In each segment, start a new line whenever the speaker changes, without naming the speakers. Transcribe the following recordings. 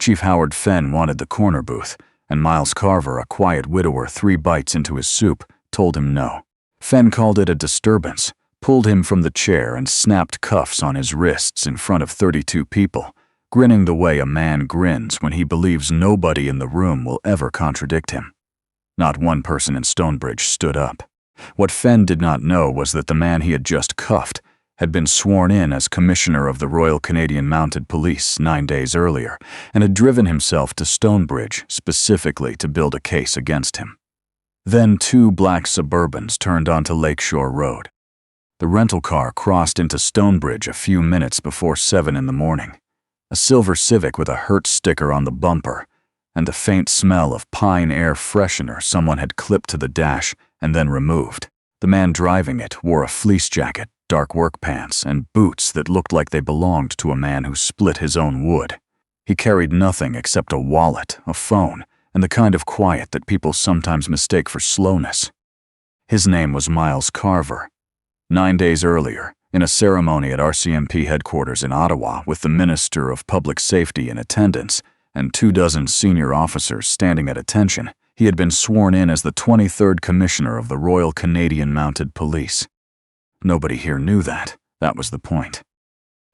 Chief Howard Fenn wanted the corner booth, and Miles Carver, a quiet widower 3 bites into his soup, told him no. Fenn called it a disturbance, pulled him from the chair and snapped cuffs on his wrists in front of 32 people, grinning the way a man grins when he believes nobody in the room will ever contradict him. Not one person in Stonebridge stood up. What Fenn did not know was that the man he had just cuffed had been sworn in as Commissioner of the Royal Canadian Mounted Police 9 days earlier and had driven himself to Stonebridge specifically to build a case against him. Then 2 black Suburbans turned onto Lakeshore Road. The rental car crossed into Stonebridge a few minutes before 7 in the morning. A silver Civic with a Hertz sticker on the bumper, and the faint smell of pine air freshener someone had clipped to the dash and then removed. The man driving it wore a fleece jacket, dark work pants, and boots that looked like they belonged to a man who split his own wood. He carried nothing except a wallet, a phone, and the kind of quiet that people sometimes mistake for slowness. His name was Miles Carver. 9 days earlier, in a ceremony at RCMP headquarters in Ottawa with the Minister of Public Safety in attendance and 24 senior officers standing at attention, he had been sworn in as the 23rd Commissioner of the Royal Canadian Mounted Police. Nobody here knew that. That was the point.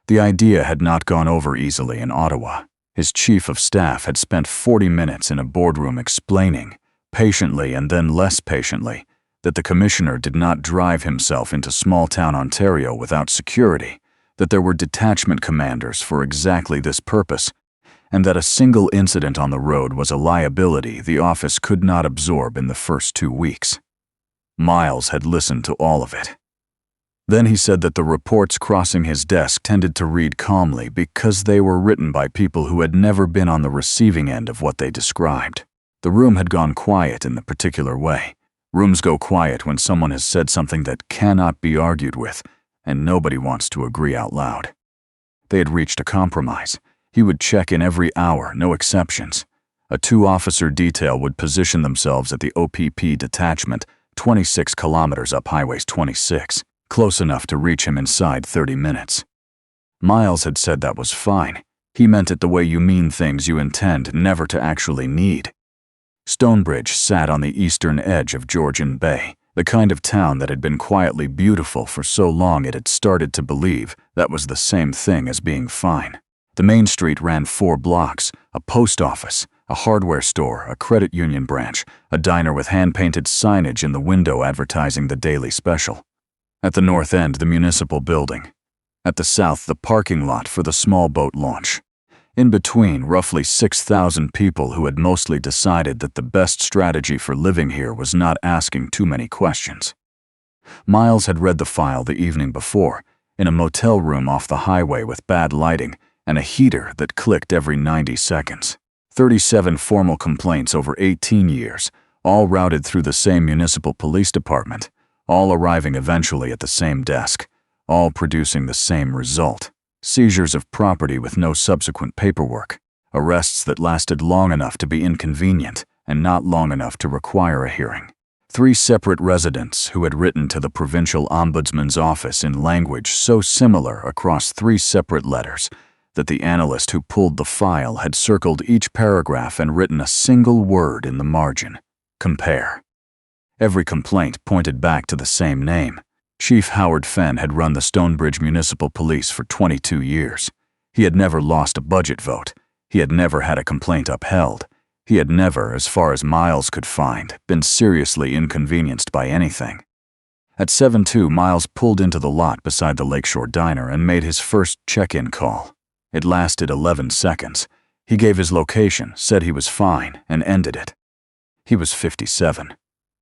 The idea had not gone over easily in Ottawa. His chief of staff had spent 40 minutes in a boardroom explaining, patiently and then less patiently, that the commissioner did not drive himself into small-town Ontario without security, that there were detachment commanders for exactly this purpose, and that a single incident on the road was a liability the office could not absorb in the first 2 weeks. Miles had listened to all of it. Then he said that the reports crossing his desk tended to read calmly because they were written by people who had never been on the receiving end of what they described. The room had gone quiet in the particular way. Rooms go quiet when someone has said something that cannot be argued with, and nobody wants to agree out loud. They had reached a compromise. He would check in every hour, no exceptions. A 2-officer detail would position themselves at the OPP detachment 26 kilometers up Highway 26, close enough to reach him inside 30 minutes. Miles had said that was fine. He meant it the way you mean things you intend never to actually need. Stonebridge sat on the eastern edge of Georgian Bay, the kind of town that had been quietly beautiful for so long it had started to believe that was the same thing as being fine. The main street ran 4 blocks, a post office, a hardware store, a credit union branch, a diner with hand-painted signage in the window advertising the daily special. At the north end, the municipal building. At the south, the parking lot for the small boat launch. In between, roughly 6,000 people who had mostly decided that the best strategy for living here was not asking too many questions. Miles had read the file the evening before, in a motel room off the highway with bad lighting and a heater that clicked every 90 seconds. 37 formal complaints over 18 years, all routed through the same municipal police department, all arriving eventually at the same desk, all producing the same result. Seizures of property with no subsequent paperwork, arrests that lasted long enough to be inconvenient and not long enough to require a hearing. 3 separate residents who had written to the provincial ombudsman's office in language so similar across 3 separate letters that the analyst who pulled the file had circled each paragraph and written a single word in the margin: compare. Every complaint pointed back to the same name. Chief Howard Fenn had run the Stonebridge Municipal Police for 22 years. He had never lost a budget vote. He had never had a complaint upheld. He had never, as far as Miles could find, been seriously inconvenienced by anything. At 7:02, Miles pulled into the lot beside the Lakeshore Diner and made his first check-in call. It lasted 11 seconds. He gave his location, said he was fine, and ended it. He was 57.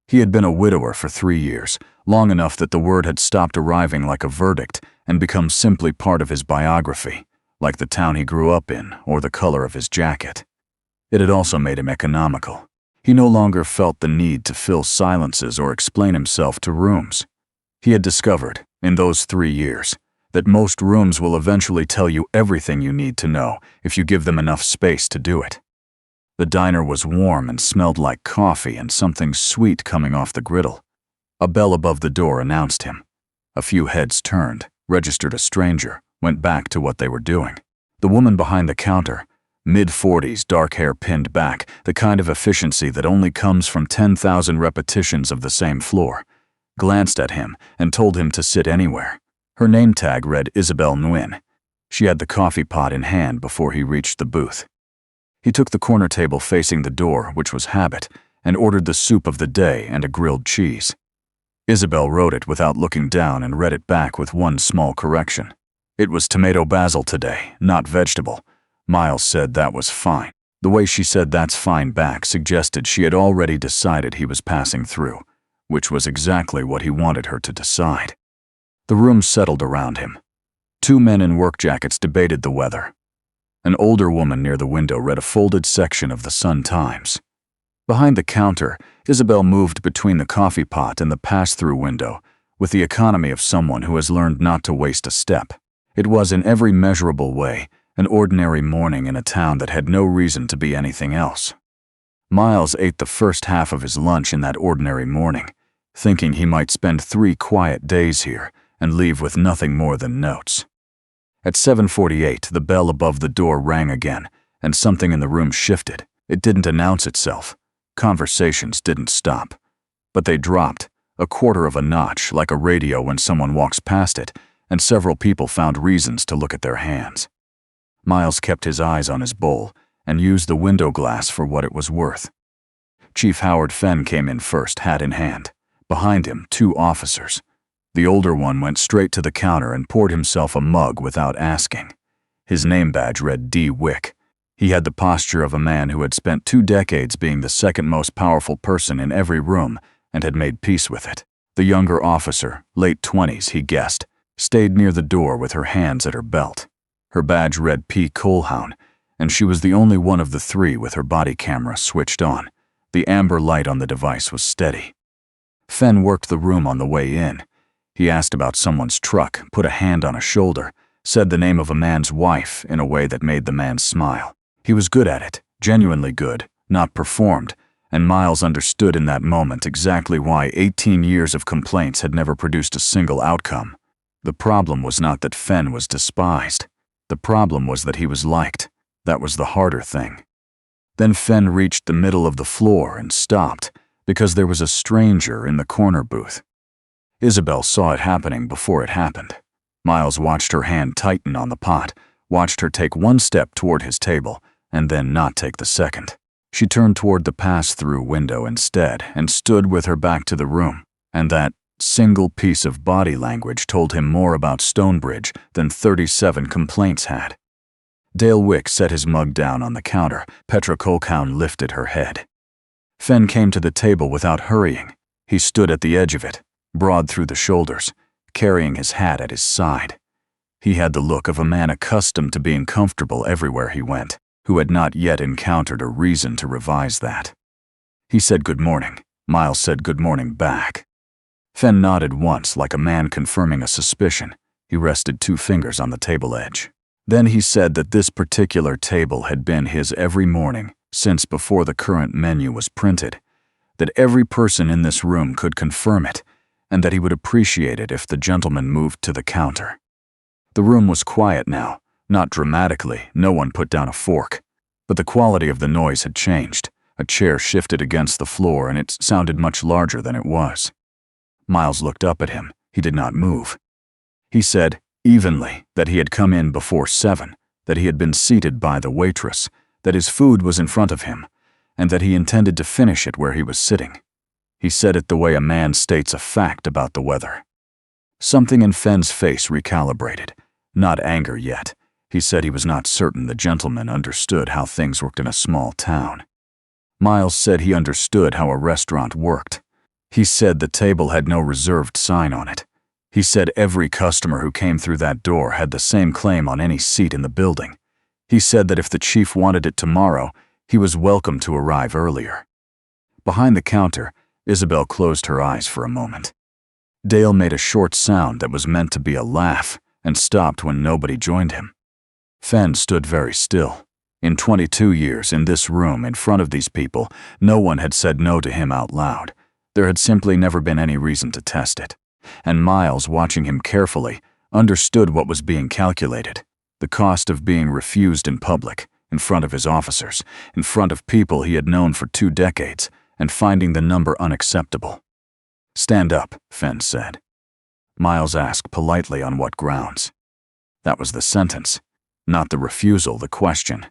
He had been a widower for 3 years, long enough that the word had stopped arriving like a verdict and become simply part of his biography, like the town he grew up in or the color of his jacket. It had also made him economical. He no longer felt the need to fill silences or explain himself to rooms. He had discovered, in those 3 years, that most rooms will eventually tell you everything you need to know if you give them enough space to do it. The diner was warm and smelled like coffee and something sweet coming off the griddle. A bell above the door announced him. A few heads turned, registered a stranger, went back to what they were doing. The woman behind the counter, Mid-40s, dark hair pinned back, the kind of efficiency that only comes from 10,000 repetitions of the same floor. Glanced at him and told him to sit anywhere. Her name tag read Isabel Nguyen. She had the coffee pot in hand before he reached the booth. He took the corner table facing the door, which was habit, and ordered the soup of the day and a grilled cheese. Isabel wrote it without looking down and read it back with one small correction. It was tomato basil today, not vegetable. Miles said that was fine. The way she said that's fine back suggested she had already decided he was passing through, which was exactly what he wanted her to decide. The room settled around him. Two men in work jackets debated the weather. An older woman near the window read a folded section of the Sun-Times. Behind the counter, Isabel moved between the coffee pot and the pass-through window with the economy of someone who has learned not to waste a step. It was, in every measurable way, an ordinary morning in a town that had no reason to be anything else. Miles ate the first half of his lunch in that ordinary morning, thinking he might spend 3 quiet days here and leave with nothing more than notes. At 7:48, the bell above the door rang again, and something in the room shifted. It didn't announce itself. Conversations didn't stop. But they dropped, a quarter of a notch, like a radio when someone walks past it, and several people found reasons to look at their hands. Miles kept his eyes on his bowl and used the window glass for what it was worth. Chief Howard Fenn came in first, hat in hand. Behind him, 2 officers. The older one went straight to the counter and poured himself a mug without asking. His name badge read D. Wick. He had the posture of a man who had spent 2 decades being the second most powerful person in every room and had made peace with it. The younger officer, late 20s, he guessed, stayed near the door with her hands at her belt. Her badge read P. Coalhound, and she was the only one of the 3 with her body camera switched on. The amber light on the device was steady. Fenn worked the room on the way in. He asked about someone's truck, put a hand on a shoulder, said the name of a man's wife in a way that made the man smile. He was good at it, genuinely good, not performed, and Miles understood in that moment exactly why 18 years of complaints had never produced a single outcome. The problem was not that Fenn was despised. The problem was that he was liked. That was the harder thing. Then Fenn reached the middle of the floor and stopped, because there was a stranger in the corner booth. Isabel saw it happening before it happened. Miles watched her hand tighten on the pot, watched her take 1 step toward his table, and then not take the second. She turned toward the pass-through window instead and stood with her back to the room, and that single piece of body language told him more about Stonebridge than 37 complaints had. Dale Wick set his mug down on the counter. Petra Colcown lifted her head. Fenn came to the table without hurrying. He stood at the edge of it, broad through the shoulders, carrying his hat at his side. He had the look of a man accustomed to being comfortable everywhere he went, who had not yet encountered a reason to revise that. He said good morning. Miles said good morning back. Fenn nodded once like a man confirming a suspicion. He rested 2 fingers on the table edge. Then he said that this particular table had been his every morning since before the current menu was printed, that every person in this room could confirm it, and that he would appreciate it if the gentleman moved to the counter. The room was quiet now, not dramatically, no one put down a fork, but the quality of the noise had changed. A chair shifted against the floor and it sounded much larger than it was. Miles looked up at him. He did not move. He said, evenly, that he had come in before 7, that he had been seated by the waitress, that his food was in front of him, and that he intended to finish it where he was sitting. He said it the way a man states a fact about the weather. Something in Fenn's face recalibrated. Not anger yet. He said he was not certain the gentleman understood how things worked in a small town. Miles said he understood how a restaurant worked. He said the table had no reserved sign on it. He said every customer who came through that door had the same claim on any seat in the building. He said that if the chief wanted it tomorrow, he was welcome to arrive earlier. Behind the counter, Isabel closed her eyes for a moment. Dale made a short sound that was meant to be a laugh and stopped when nobody joined him. Fenn stood very still. In 22 years in this room in front of these people, no one had said no to him out loud. There had simply never been any reason to test it. And Miles, watching him carefully, understood what was being calculated. The cost of being refused in public, in front of his officers, in front of people he had known for 2 decades, and finding the number unacceptable. "Stand up," Fenn said. Miles asked politely on what grounds. That was the sentence, not the refusal, the question.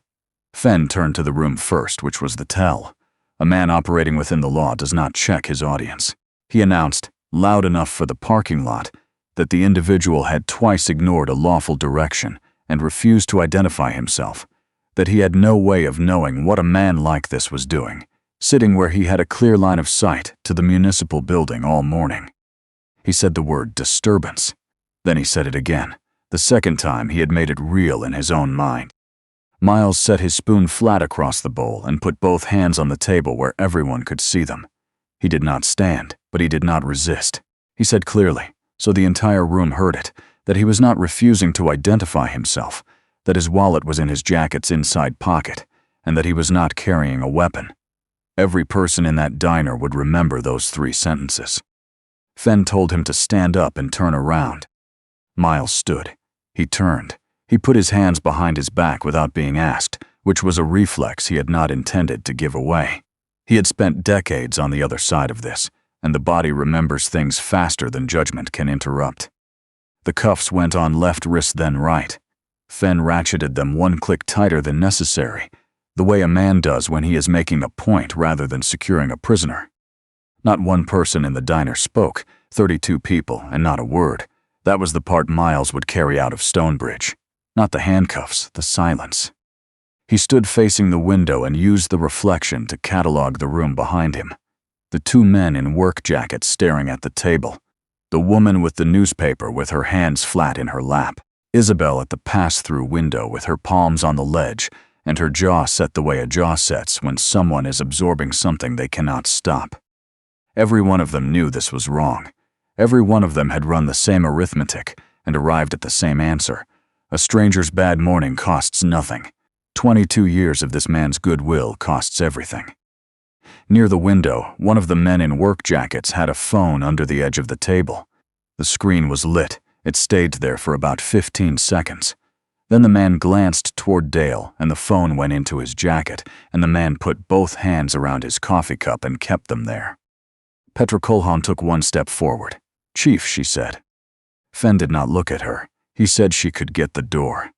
Fenn turned to the room first, which was the tell. A man operating within the law does not check his audience. He announced, loud enough for the parking lot, that the individual had twice ignored a lawful direction and refused to identify himself, that he had no way of knowing what a man like this was doing, sitting where he had a clear line of sight to the municipal building all morning. He said the word disturbance. Then he said it again, the second time he had made it real in his own mind. Miles set his spoon flat across the bowl and put both hands on the table where everyone could see them. He did not stand, but he did not resist. He said clearly, so the entire room heard it, that he was not refusing to identify himself, that his wallet was in his jacket's inside pocket, and that he was not carrying a weapon. Every person in that diner would remember those 3 sentences. Fenn told him to stand up and turn around. Miles stood. He turned. He put his hands behind his back without being asked, which was a reflex he had not intended to give away. He had spent decades on the other side of this, and the body remembers things faster than judgment can interrupt. The cuffs went on left wrist then right. Fenn ratcheted them 1 click tighter than necessary, the way a man does when he is making a point rather than securing a prisoner. Not one person in the diner spoke, 32 people, and not a word. That was the part Miles would carry out of Stonebridge. Not the handcuffs, the silence. He stood facing the window and used the reflection to catalog the room behind him. The 2 men in work jackets staring at the table. The woman with the newspaper with her hands flat in her lap. Isabel at the pass-through window with her palms on the ledge and her jaw set the way a jaw sets when someone is absorbing something they cannot stop. Every one of them knew this was wrong. Every one of them had run the same arithmetic and arrived at the same answer. A stranger's bad morning costs nothing. 22 years of this man's goodwill costs everything. Near the window, one of the men in work jackets had a phone under the edge of the table. The screen was lit. It stayed there for about 15 seconds. Then the man glanced toward Dale, and the phone went into his jacket, and the man put both hands around his coffee cup and kept them there. Petra Colhan took 1 step forward. "Chief," she said. Fenn did not look at her. He said she could get the door.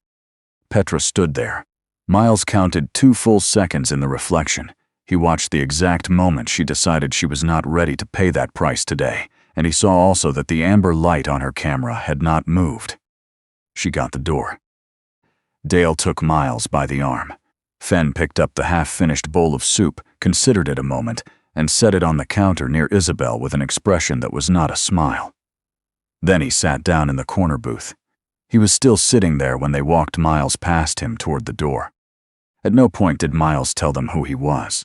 Petra stood there. Miles counted 2 full seconds in the reflection. He watched the exact moment she decided she was not ready to pay that price today, and he saw also that the amber light on her camera had not moved. She got the door. Dale took Miles by the arm. Fenn picked up the half-finished bowl of soup, considered it a moment, and set it on the counter near Isabel with an expression that was not a smile. Then he sat down in the corner booth. He was still sitting there when they walked Miles past him toward the door. At no point did Miles tell them who he was.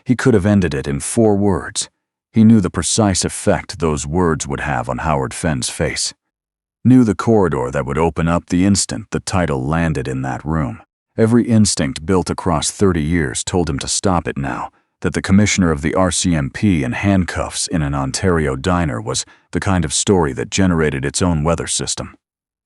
He could have ended it in 4 words. He knew the precise effect those words would have on Howard Fenn's face. Knew the corridor that would open up the instant the title landed in that room. Every instinct built across 30 years told him to stop it now, that the commissioner of the RCMP in handcuffs in an Ontario diner was the kind of story that generated its own weather system.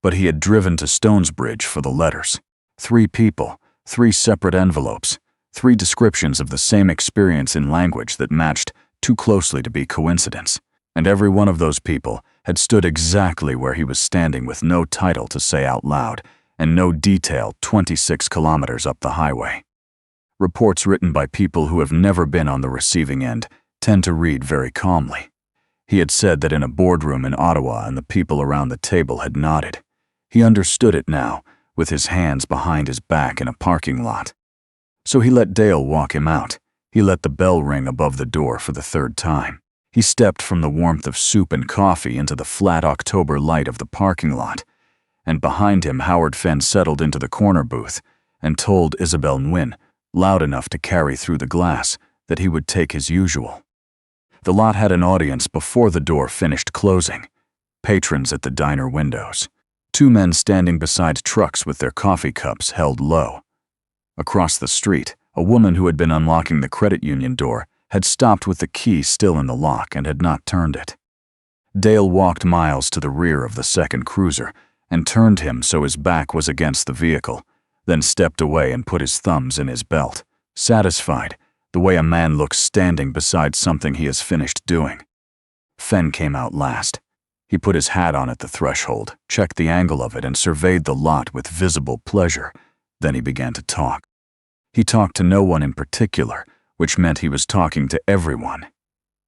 But he had driven to Stonebridge for the letters. 3 people, 3 separate envelopes, 3 descriptions of the same experience in language that matched too closely to be coincidence. And every one of those people had stood exactly where he was standing with no title to say out loud and no detail 26 kilometers up the highway. Reports written by people who have never been on the receiving end tend to read very calmly. He had said that in a boardroom in Ottawa and the people around the table had nodded. He understood it now, with his hands behind his back in a parking lot. So he let Dale walk him out. He let the bell ring above the door for the 3rd time. He stepped from the warmth of soup and coffee into the flat October light of the parking lot, and behind him Howard Fenn settled into the corner booth and told Isabel Nguyen, loud enough to carry through the glass, that he would take his usual. The lot had an audience before the door finished closing. Patrons at the diner windows. 2 men standing beside trucks with their coffee cups held low. Across the street, a woman who had been unlocking the credit union door had stopped with the key still in the lock and had not turned it. Dale walked Miles to the rear of the second cruiser and turned him so his back was against the vehicle, then stepped away and put his thumbs in his belt, satisfied, the way a man looks standing beside something he has finished doing. Fenn came out last. He put his hat on at the threshold, checked the angle of it, and surveyed the lot with visible pleasure. Then he began to talk. He talked to no one in particular, which meant he was talking to everyone.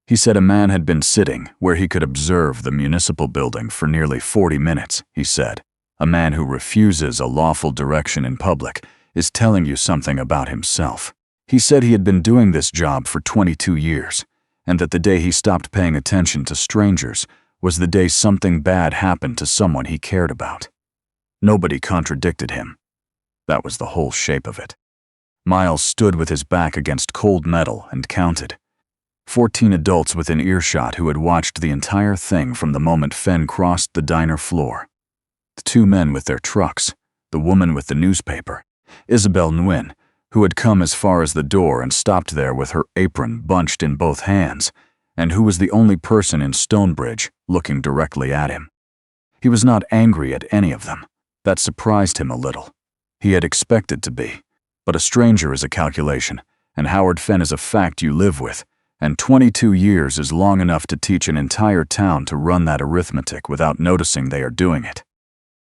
He said a man had been sitting where he could observe the municipal building for nearly 40 minutes, he said. A man who refuses a lawful direction in public is telling you something about himself. He said he had been doing this job for 22 years, and that the day he stopped paying attention to strangers was the day something bad happened to someone he cared about. Nobody contradicted him. That was the whole shape of it. Miles stood with his back against cold metal and counted. 14 adults within earshot who had watched the entire thing from the moment Fenn crossed the diner floor. The 2 men with their trucks, the woman with the newspaper, Isabel Nguyen, who had come as far as the door and stopped there with her apron bunched in both hands, and who was the only person in Stonebridge looking directly at him. He was not angry at any of them. That surprised him a little. He had expected to be. But a stranger is a calculation, and Howard Fenn is a fact you live with, and 22 years is long enough to teach an entire town to run that arithmetic without noticing they are doing it.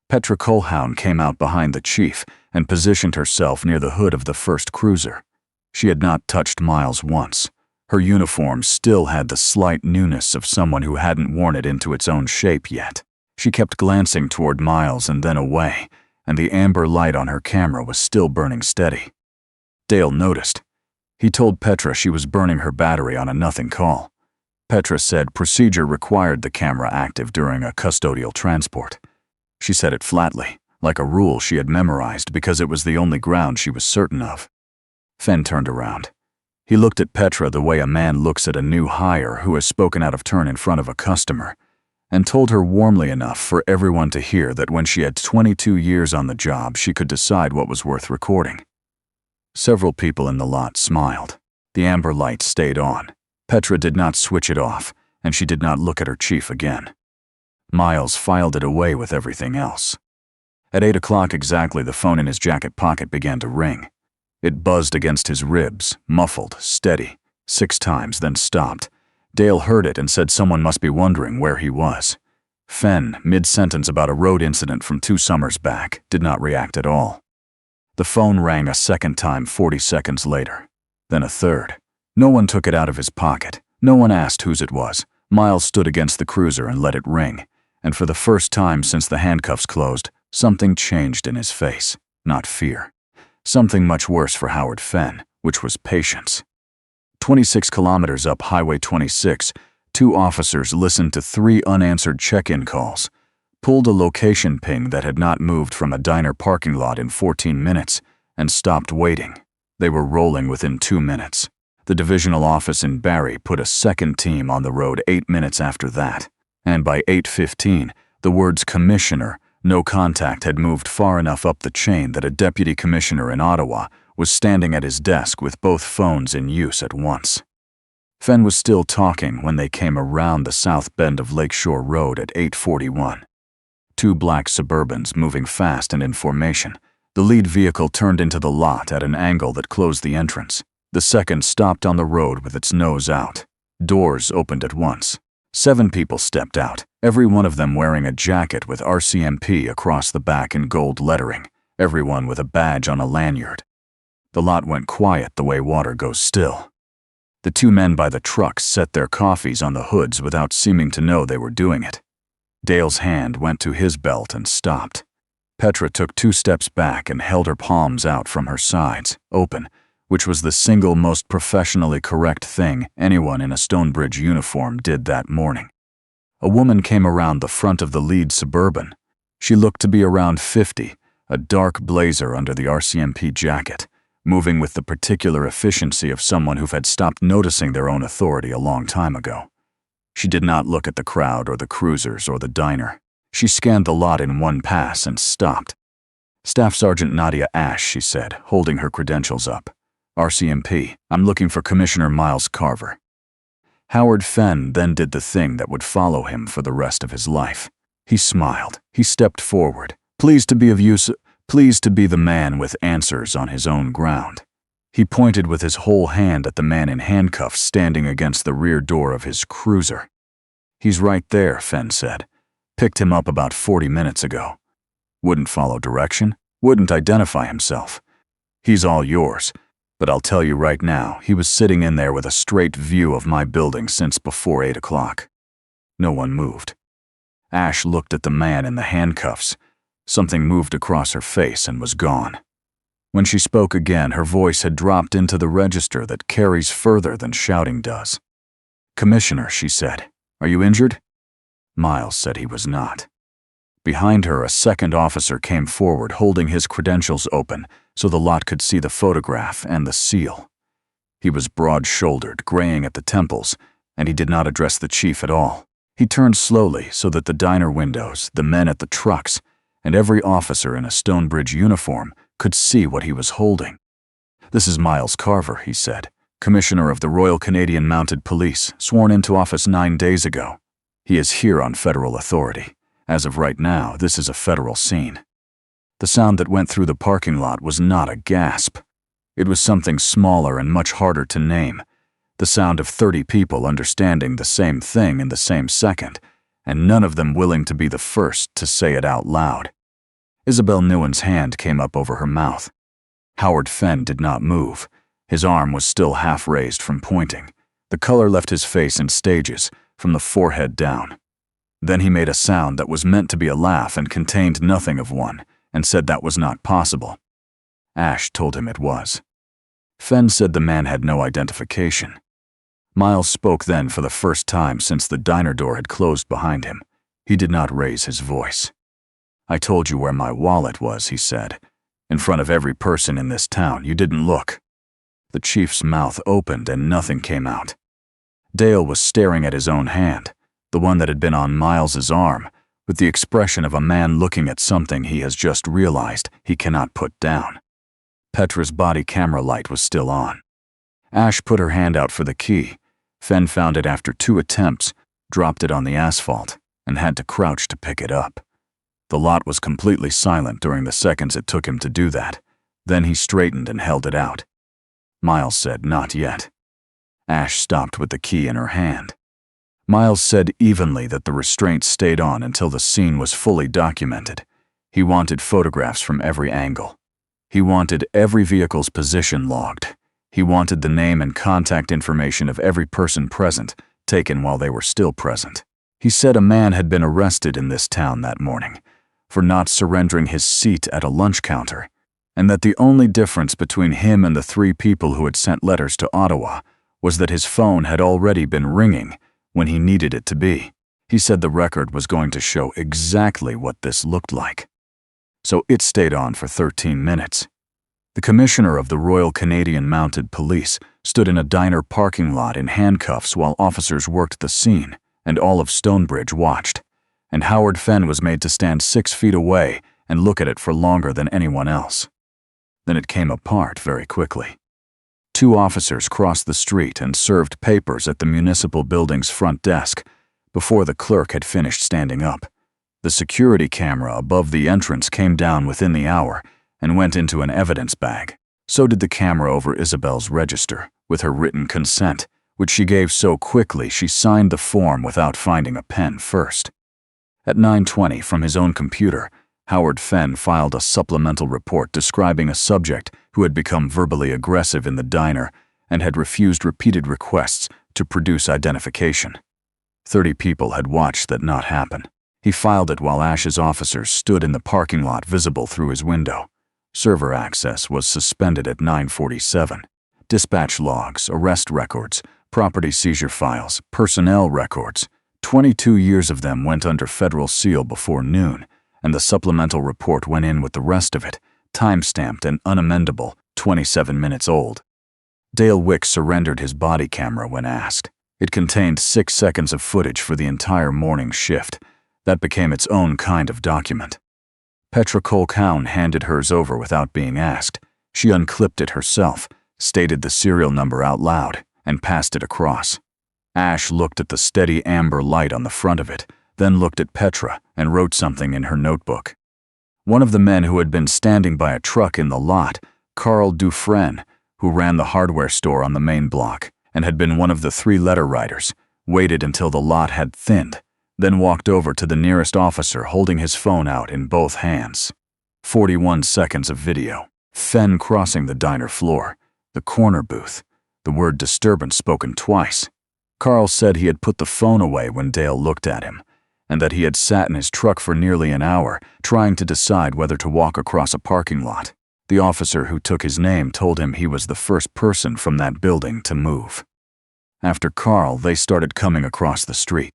Petra Colhoun came out behind the chief and positioned herself near the hood of the first cruiser. She had not touched Miles once. Her uniform still had the slight newness of someone who hadn't worn it into its own shape yet. She kept glancing toward Miles and then away, and the amber light on her camera was still burning steady. Dale noticed. He told Petra she was burning her battery on a nothing call. Petra said procedure required the camera active during a custodial transport. She said it flatly, like a rule she had memorized because it was the only ground she was certain of. Fenn turned around. He looked at Petra the way a man looks at a new hire who has spoken out of turn in front of a customer, and told her warmly enough for everyone to hear that when she had 22 years on the job, she could decide what was worth recording. Several people in the lot smiled. The amber light stayed on. Petra did not switch it off, and she did not look at her chief again. Miles filed it away with everything else. At 8 o'clock exactly, the phone in his jacket pocket began to ring. It buzzed against his ribs, muffled, steady, 6 times, then stopped. Dale heard it and said someone must be wondering where he was. Fenn, mid-sentence about a road incident from 2 summers back, did not react at all. The phone rang a second time 40 seconds later, then a third. No one took it out of his pocket. No one asked whose it was. Miles stood against the cruiser and let it ring, and for the first time since the handcuffs closed, something changed in his face, not fear. Something much worse for Howard Fenn, which was patience. 26 kilometers up Highway 26, 2 officers listened to 3 unanswered check-in calls, pulled a location ping that had not moved from a diner parking lot in 14 minutes, and stopped waiting. They were rolling within 2 minutes. The divisional office in Barrie put a second team on the road 8 minutes after that, and by 8:15, the words "Commissioner, no contact" had moved far enough up the chain that a deputy commissioner in Ottawa was standing at his desk with both phones in use at once. Fenn was still talking when they came around the south bend of Lakeshore Road at 8:41. 2 black Suburbans moving fast and in formation. The lead vehicle turned into the lot at an angle that closed the entrance. The second stopped on the road with its nose out. Doors opened at once. 7 people stepped out, every one of them wearing a jacket with RCMP across the back in gold lettering, everyone with a badge on a lanyard. The lot went quiet the way water goes still. The 2 men by the trucks set their coffees on the hoods without seeming to know they were doing it. Dale's hand went to his belt and stopped. Petra took 2 steps back and held her palms out from her sides, open, which was the single most professionally correct thing anyone in a Stonebridge uniform did that morning. A woman came around the front of the lead Suburban. She looked to be around 50, a dark blazer under the RCMP jacket, moving with the particular efficiency of someone who had stopped noticing their own authority a long time ago. She did not look at the crowd or the cruisers or the diner. She scanned the lot in one pass and stopped. "Staff Sergeant Nadia Ash," she said, holding her credentials up. "RCMP, I'm looking for Commissioner Miles Carver." Howard Fenn then did the thing that would follow him for the rest of his life. He smiled. He stepped forward. "Pleased to be of use. pleased to be the man with answers on his own ground. He pointed with his whole hand at the man in handcuffs standing against the rear door of his cruiser. "He's right there," Fenn said. "Picked him up about 40 minutes ago. Wouldn't follow direction, wouldn't identify himself. He's all yours, but I'll tell you right now, he was sitting in there with a straight view of my building since before 8 o'clock. No one moved. Ash looked at the man in the handcuffs. Something moved across her face and was gone. When she spoke again, her voice had dropped into the register that carries further than shouting does. "Commissioner," she said, "are you injured?" Miles said he was not. Behind her, a second officer came forward holding his credentials open so the lot could see the photograph and the seal. He was broad-shouldered, graying at the temples, and he did not address the chief at all. He turned slowly so that the diner windows, the men at the trucks, and every officer in a Stonebridge uniform could see what he was holding. "This is Miles Carver," he said, "Commissioner of the Royal Canadian Mounted Police, sworn into office 9 days ago. He is here on federal authority. As of right now, this is a federal scene." The sound that went through the parking lot was not a gasp. It was something smaller and much harder to name. The sound of 30 people understanding the same thing in the same second, and none of them willing to be the first to say it out loud. Isabel Nguyen's hand came up over her mouth. Howard Fenn did not move. His arm was still half raised from pointing. The color left his face in stages, from the forehead down. Then he made a sound that was meant to be a laugh and contained nothing of one, and said that was not possible. Ash told him it was. Fenn said the man had no identification. Miles spoke then for the first time since the diner door had closed behind him. He did not raise his voice. "I told you where my wallet was," he said. "In front of every person in this town. You didn't look." The chief's mouth opened and nothing came out. Dale was staring at his own hand, the one that had been on Miles's arm, with the expression of a man looking at something he has just realized he cannot put down. Petra's body camera light was still on. Ash put her hand out for the key. Fenn found it after 2 attempts, dropped it on the asphalt, and had to crouch to pick it up. The lot was completely silent during the seconds it took him to do that. Then he straightened and held it out. Miles said, "Not yet." Ash stopped with the key in her hand. Miles said evenly that the restraint stayed on until the scene was fully documented. He wanted photographs from every angle. He wanted every vehicle's position logged. He wanted the name and contact information of every person present, taken while they were still present. He said a man had been arrested in this town that morning for not surrendering his seat at a lunch counter, and that the only difference between him and the 3 people who had sent letters to Ottawa was that his phone had already been ringing when he needed it to be. He said the record was going to show exactly what this looked like. So it stayed on for 13 minutes. The commissioner of the Royal Canadian Mounted Police stood in a diner parking lot in handcuffs while officers worked the scene, and all of Stonebridge watched. And Howard Fenn was made to stand 6 feet away and look at it for longer than anyone else. Then it came apart very quickly. 2 officers crossed the street and served papers at the municipal building's front desk before the clerk had finished standing up. The security camera above the entrance came down within the hour and went into an evidence bag. So did the camera over Isabel's register, with her written consent, which she gave so quickly she signed the form without finding a pen first. At 9:20, from his own computer, Howard Fenn filed a supplemental report describing a subject who had become verbally aggressive in the diner and had refused repeated requests to produce identification. 30 people had watched that not happen. He filed it while Ash's officers stood in the parking lot visible through his window. Server access was suspended at 9:47. Dispatch logs, arrest records, property seizure files, personnel records, 22 years of them went under federal seal before noon, and the supplemental report went in with the rest of it, time-stamped and unamendable, 27 minutes old. Dale Wick surrendered his body camera when asked. It contained 6 seconds of footage for the entire morning shift. That became its own kind of document. Petra Colquhoun handed hers over without being asked. She unclipped it herself, stated the serial number out loud, and passed it across. Ash looked at the steady amber light on the front of it, then looked at Petra and wrote something in her notebook. One of the men who had been standing by a truck in the lot, Carl Dufresne, who ran the hardware store on the main block and had been one of the 3 letter writers, waited until the lot had thinned, then walked over to the nearest officer holding his phone out in both hands. 41 seconds of video. Fenn crossing the diner floor, the corner booth, the word disturbance spoken twice. Carl said he had put the phone away when Dale looked at him, and that he had sat in his truck for nearly an hour trying to decide whether to walk across a parking lot. The officer who took his name told him he was the first person from that building to move. After Carl, they started coming across the street.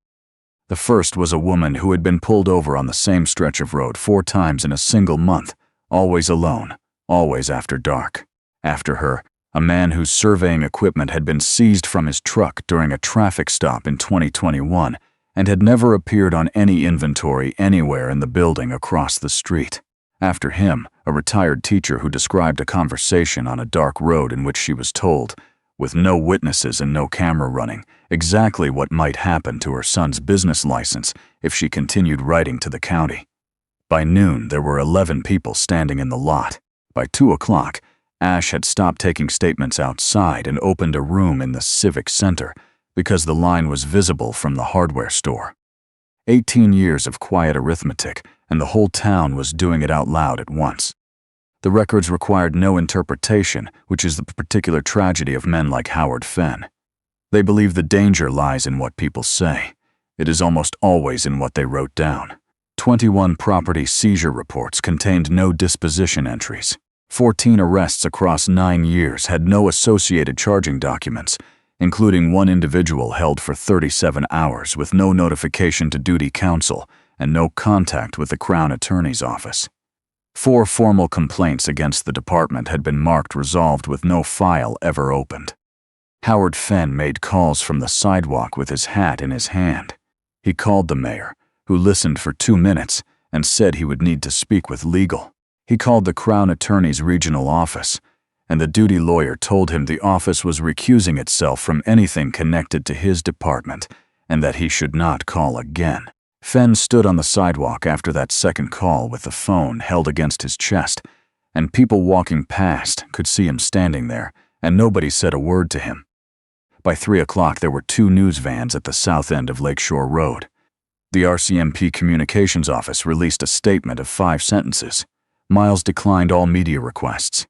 The first was a woman who had been pulled over on the same stretch of road 4 times in a single month, always alone, always after dark. After her, a man whose surveying equipment had been seized from his truck during a traffic stop in 2021 and had never appeared on any inventory anywhere in the building across the street. After him, a retired teacher who described a conversation on a dark road in which she was told, with no witnesses and no camera running, exactly what might happen to her son's business license if she continued writing to the county. By noon, there were 11 people standing in the lot. By 2 o'clock, Ash had stopped taking statements outside and opened a room in the Civic Center because the line was visible from the hardware store. 18 years of quiet arithmetic, and the whole town was doing it out loud at once. The records required no interpretation, which is the particular tragedy of men like Howard Fenn. They believe the danger lies in what people say. It is almost always in what they wrote down. 21 property seizure reports contained no disposition entries. 14 arrests across 9 years had no associated charging documents, including one individual held for 37 hours with no notification to duty counsel and no contact with the Crown Attorney's office. 4 formal complaints against the department had been marked resolved with no file ever opened. Howard Fenn made calls from the sidewalk with his hat in his hand. He called the mayor, who listened for 2 minutes and said he would need to speak with legal. He called the Crown Attorney's regional office, and the duty lawyer told him the office was recusing itself from anything connected to his department and that he should not call again. Fenn stood on the sidewalk after that second call with the phone held against his chest, and people walking past could see him standing there, and nobody said a word to him. By 3 o'clock, there were 2 news vans at the south end of Lakeshore Road. The RCMP communications office released a statement of 5 sentences. Miles declined all media requests.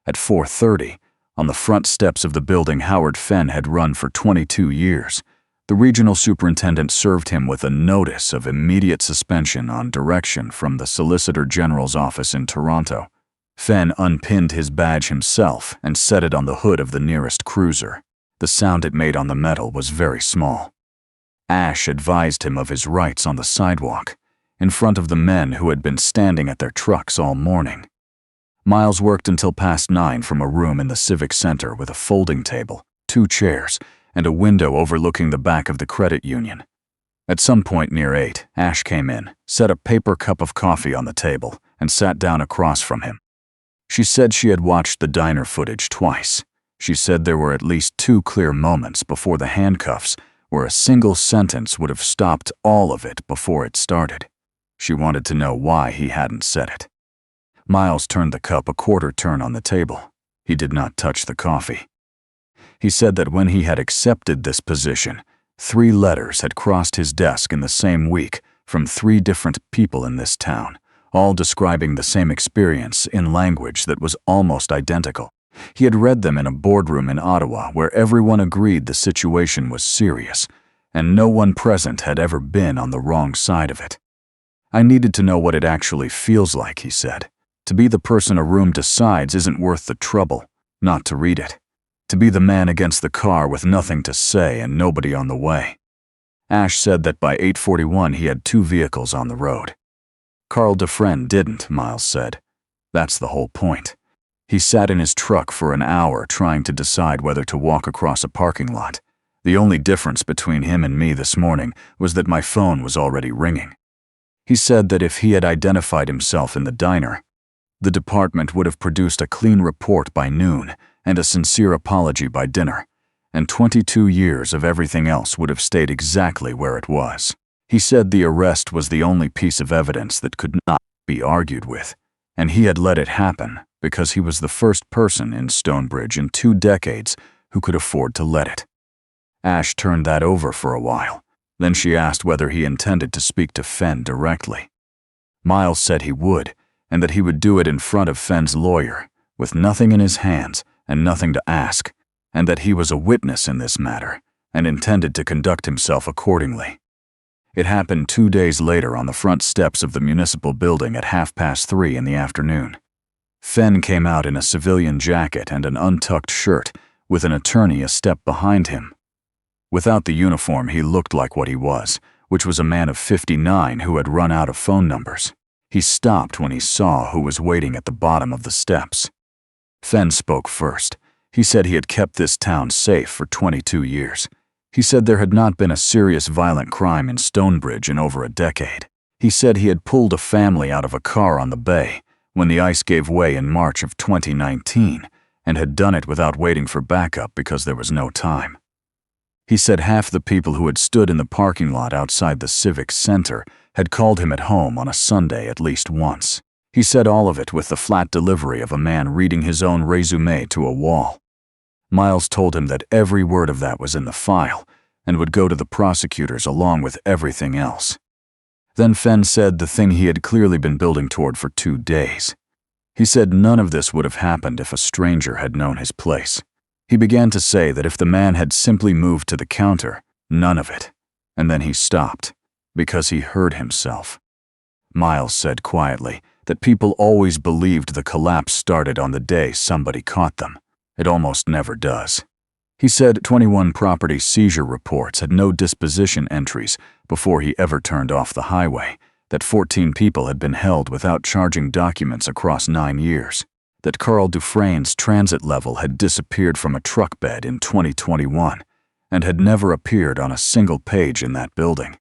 At 4:30, on the front steps of the building Howard Fenn had run for 22 years, the regional superintendent served him with a notice of immediate suspension on direction from the Solicitor General's office in Toronto. Fenn unpinned his badge himself and set it on the hood of the nearest cruiser. The sound it made on the metal was very small. Ash advised him of his rights on the sidewalk, in front of the men who had been standing at their trucks all morning. Miles worked until past 9 from a room in the Civic Center with a folding table, 2 chairs, and a window overlooking the back of the credit union. At some point near 8, Ash came in, set a paper cup of coffee on the table, and sat down across from him. She said she had watched the diner footage twice. She said there were at least 2 clear moments before the handcuffs where a single sentence would have stopped all of it before it started. She wanted to know why he hadn't said it. Miles turned the cup a quarter turn on the table. He did not touch the coffee. He said that when he had accepted this position, 3 letters had crossed his desk in the same week from 3 different people in this town, all describing the same experience in language that was almost identical. He had read them in a boardroom in Ottawa where everyone agreed the situation was serious, and no one present had ever been on the wrong side of it. I needed to know what it actually feels like, he said. To be the person a room decides isn't worth the trouble, not to read it. To be the man against the car with nothing to say and nobody on the way. Ash said that by 8:41 he had 2 vehicles on the road. Carl Dufresne didn't, Miles said. That's the whole point. He sat in his truck for an hour trying to decide whether to walk across a parking lot. The only difference between him and me this morning was that my phone was already ringing. He said that if he had identified himself in the diner, the department would have produced a clean report by noon and a sincere apology by dinner, and 22 years of everything else would have stayed exactly where it was. He said the arrest was the only piece of evidence that could not be argued with, and he had let it happen because he was the first person in Stonebridge in 2 decades who could afford to let it. Ash turned that over for a while. Then she asked whether he intended to speak to Fenn directly. Miles said he would, and that he would do it in front of Fenn's lawyer, with nothing in his hands and nothing to ask, and that he was a witness in this matter and intended to conduct himself accordingly. It happened 2 days later on the front steps of the municipal building at 3:30 in the afternoon. Fenn came out in a civilian jacket and an untucked shirt, with an attorney a step behind him. Without the uniform, he looked like what he was, which was a man of 59 who had run out of phone numbers. He stopped when he saw who was waiting at the bottom of the steps. Fenn spoke first. He said he had kept this town safe for 22 years. He said there had not been a serious violent crime in Stonebridge in over a decade. He said he had pulled a family out of a car on the bay when the ice gave way in March of 2019 and had done it without waiting for backup because there was no time. He said half the people who had stood in the parking lot outside the Civic Center had called him at home on a Sunday at least once. He said all of it with the flat delivery of a man reading his own resume to a wall. Miles told him that every word of that was in the file and would go to the prosecutors along with everything else. Then Fenn said the thing he had clearly been building toward for 2 days. He said none of this would have happened if a stranger had known his place. He began to say that if the man had simply moved to the counter, none of it. And then he stopped, because he heard himself. Miles said quietly that people always believed the collapse started on the day somebody caught them. It almost never does. He said 21 property seizure reports had no disposition entries before he ever turned off the highway, that 14 people had been held without charging documents across 9 years, that Carl Dufresne's transit level had disappeared from a truck bed in 2021 and had never appeared on a single page in that building.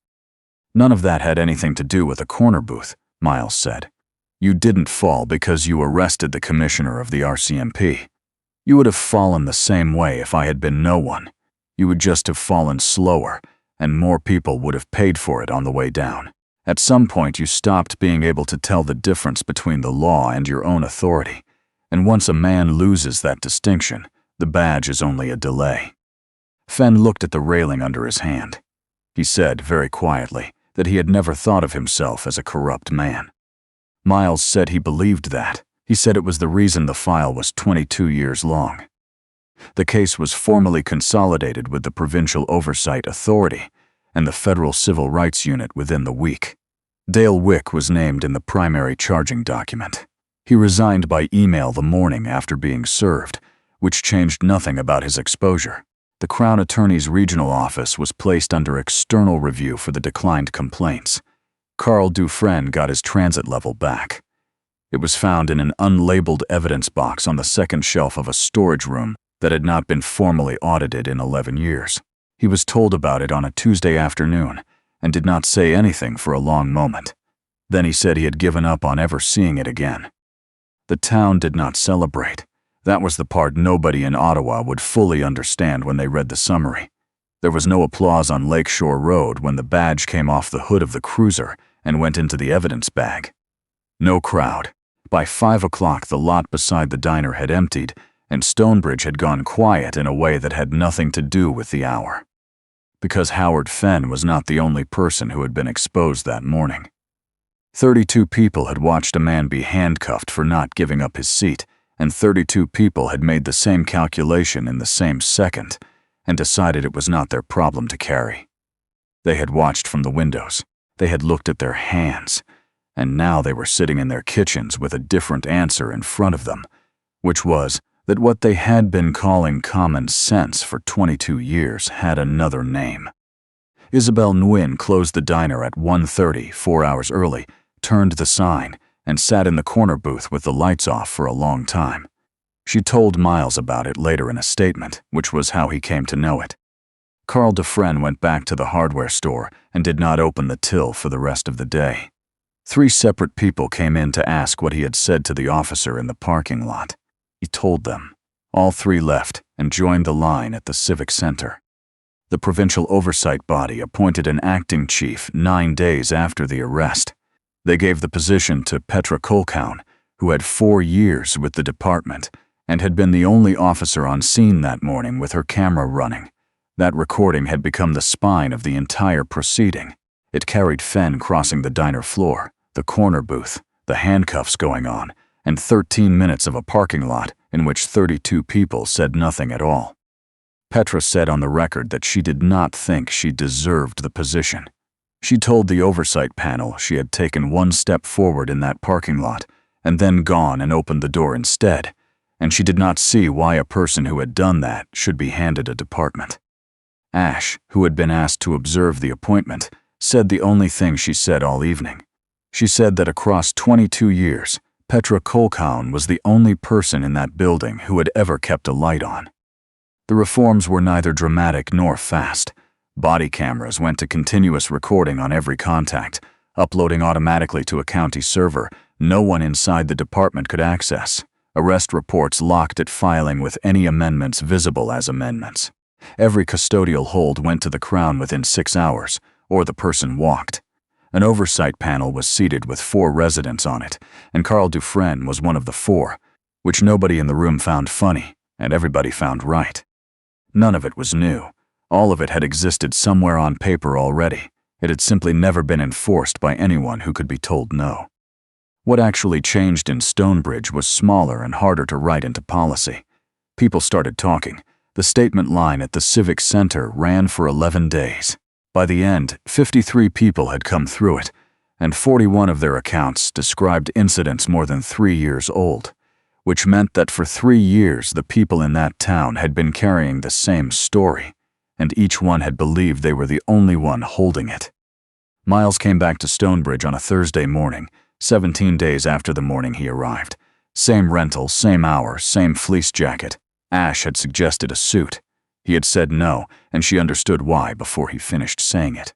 None of that had anything to do with a corner booth, Miles said. You didn't fall because you arrested the commissioner of the RCMP. You would have fallen the same way if I had been no one. You would just have fallen slower, and more people would have paid for it on the way down. At some point, you stopped being able to tell the difference between the law and your own authority. And once a man loses that distinction, the badge is only a delay. Fenn looked at the railing under his hand. He said, very quietly, that he had never thought of himself as a corrupt man. Miles said he believed that. He said it was the reason the file was 22 years long. The case was formally consolidated with the Provincial Oversight Authority and the Federal Civil Rights Unit within the week. Dale Wick was named in the primary charging document. He resigned by email the morning after being served, which changed nothing about his exposure. The Crown Attorney's regional office was placed under external review for the declined complaints. Carl Dufresne got his transit level back. It was found in an unlabeled evidence box on the second shelf of a storage room that had not been formally audited in 11 years. He was told about it on a Tuesday afternoon and did not say anything for a long moment. Then he said he had given up on ever seeing it again. The town did not celebrate. That was the part nobody in Ottawa would fully understand when they read the summary. There was no applause on Lakeshore Road when the badge came off the hood of the cruiser and went into the evidence bag. No crowd. By 5 o'clock, the lot beside the diner had emptied, and Stonebridge had gone quiet in a way that had nothing to do with the hour. Because Howard Fenn was not the only person who had been exposed that morning. 32 people had watched a man be handcuffed for not giving up his seat, and 32 people had made the same calculation in the same second and decided it was not their problem to carry. They had watched from the windows. They had looked at their hands, and now they were sitting in their kitchens with a different answer in front of them, which was that what they had been calling common sense for 22 years had another name. Isabel Nguyen closed the diner at 1:30, 4 hours early, turned the sign, and sat in the corner booth with the lights off for a long time. She told Miles about it later in a statement, which was how he came to know it. Carl Dufresne went back to the hardware store and did not open the till for the rest of the day. 3 separate people came in to ask what he had said to the officer in the parking lot. He told them. All 3 left and joined the line at the Civic Center. The provincial oversight body appointed an acting chief 9 days after the arrest. They gave the position to Petra Kolkown, who had 4 years with the department and had been the only officer on scene that morning with her camera running. That recording had become the spine of the entire proceeding. It carried Fenn crossing the diner floor, the corner booth, the handcuffs going on, and 13 minutes of a parking lot in which 32 people said nothing at all. Petra said on the record that she did not think she deserved the position. She told the oversight panel she had taken one step forward in that parking lot and then gone and opened the door instead, and she did not see why a person who had done that should be handed a department. Ash, who had been asked to observe the appointment, said the only thing she said all evening. She said that across 22 years, Petra Kolkown was the only person in that building who had ever kept a light on. The reforms were neither dramatic nor fast. Body cameras went to continuous recording on every contact, uploading automatically to a county server no one inside the department could access. Arrest reports locked at filing with any amendments visible as amendments. Every custodial hold went to the Crown within 6 hours, or the person walked. An oversight panel was seated with 4 residents on it, and Carl Dufresne was one of the 4, which nobody in the room found funny, and everybody found right. None of it was new. All of it had existed somewhere on paper already. It had simply never been enforced by anyone who could be told no. What actually changed in Stonebridge was smaller and harder to write into policy. People started talking. The statement line at the Civic Center ran for 11 days. By the end, 53 people had come through it, and 41 of their accounts described incidents more than 3 years old, which meant that for 3 years the people in that town had been carrying the same story, and each one had believed they were the only one holding it. Miles came back to Stonebridge on a Thursday morning, 17 days after the morning he arrived. Same rental, same hour, same fleece jacket. Ash had suggested a suit. He had said no, and she understood why before he finished saying it.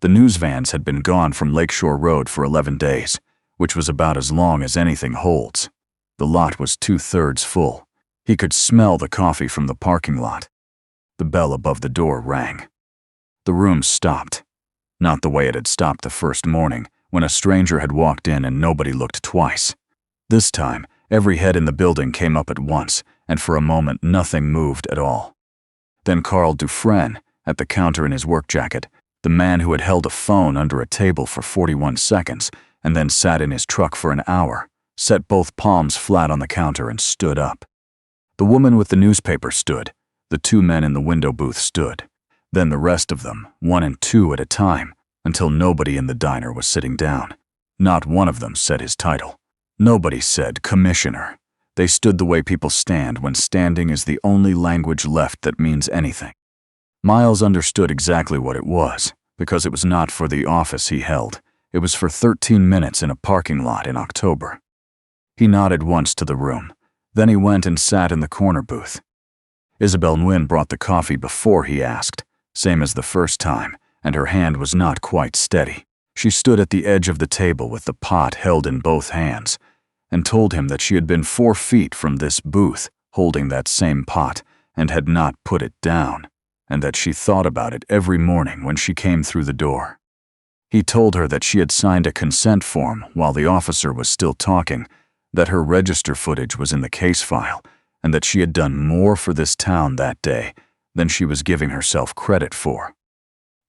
The news vans had been gone from Lakeshore Road for 11 days, which was about as long as anything holds. The lot was 2/3 full. He could smell the coffee from the parking lot. The bell above the door rang. The room stopped. Not the way it had stopped the first morning, when a stranger had walked in and nobody looked twice. This time, every head in the building came up at once, and for a moment nothing moved at all. Then Carl Dufresne, at the counter in his work jacket, the man who had held a phone under a table for 41 seconds and then sat in his truck for an hour, set both palms flat on the counter and stood up. The woman with the newspaper stood. The 2 men in the window booth stood. Then the rest of them, 1 and 2 at a time, until nobody in the diner was sitting down. Not one of them said his title. Nobody said Commissioner. They stood the way people stand when standing is the only language left that means anything. Miles understood exactly what it was, because it was not for the office he held. It was for 13 minutes in a parking lot in October. He nodded once to the room. Then he went and sat in the corner booth. Isabel Nguyen brought the coffee before he asked, same as the first time, and her hand was not quite steady. She stood at the edge of the table with the pot held in both hands, and told him that she had been 4 feet from this booth, holding that same pot, and had not put it down, and that she thought about it every morning when she came through the door. He told her that she had signed a consent form while the officer was still talking, that her register footage was in the case file, and that she had done more for this town that day than she was giving herself credit for.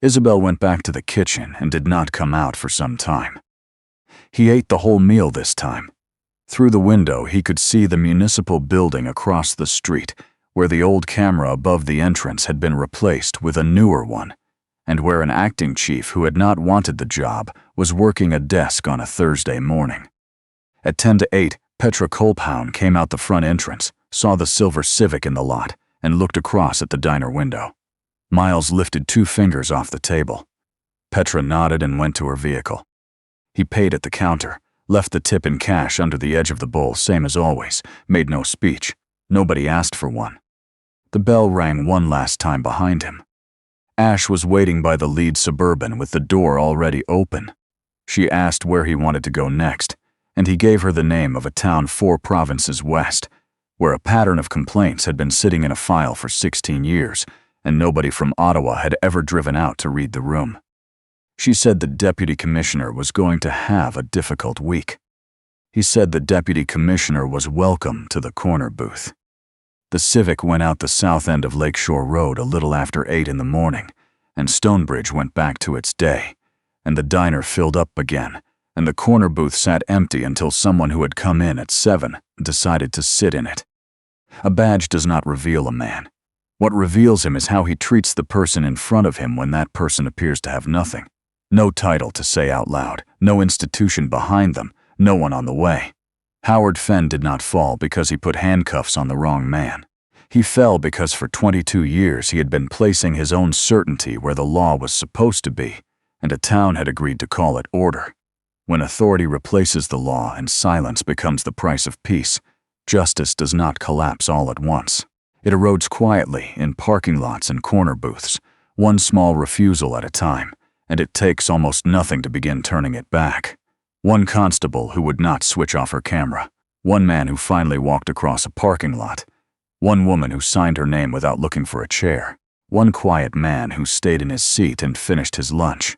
Isabel went back to the kitchen and did not come out for some time. He ate the whole meal this time. Through the window, he could see the municipal building across the street, where the old camera above the entrance had been replaced with a newer one, and where an acting chief who had not wanted the job was working a desk on a Thursday morning. At 10 to 8, Petra Kolkown came out the front entrance, saw the silver Civic in the lot, and looked across at the diner window. Miles lifted 2 fingers off the table. Petra nodded and went to her vehicle. He paid at the counter, left the tip in cash under the edge of the bowl, same as always, made no speech. Nobody asked for one. The bell rang one last time behind him. Ash was waiting by the lead Suburban with the door already open. She asked where he wanted to go next, and he gave her the name of a town 4 provinces west, where a pattern of complaints had been sitting in a file for 16 years, and nobody from Ottawa had ever driven out to read the room. She said the deputy commissioner was going to have a difficult week. He said the deputy commissioner was welcome to the corner booth. The Civic went out the south end of Lakeshore Road a little after 8 in the morning, and Stonebridge went back to its day, and the diner filled up again, and the corner booth sat empty until someone who had come in at 7 decided to sit in it. A badge does not reveal a man. What reveals him is how he treats the person in front of him when that person appears to have nothing. No title to say out loud, no institution behind them, no one on the way. Howard Fenn did not fall because he put handcuffs on the wrong man. He fell because for 22 years he had been placing his own certainty where the law was supposed to be, and a town had agreed to call it order. When authority replaces the law and silence becomes the price of peace, justice does not collapse all at once. It erodes quietly in parking lots and corner booths, one small refusal at a time, and it takes almost nothing to begin turning it back. One constable who would not switch off her camera, one man who finally walked across a parking lot, one woman who signed her name without looking for a chair, one quiet man who stayed in his seat and finished his lunch.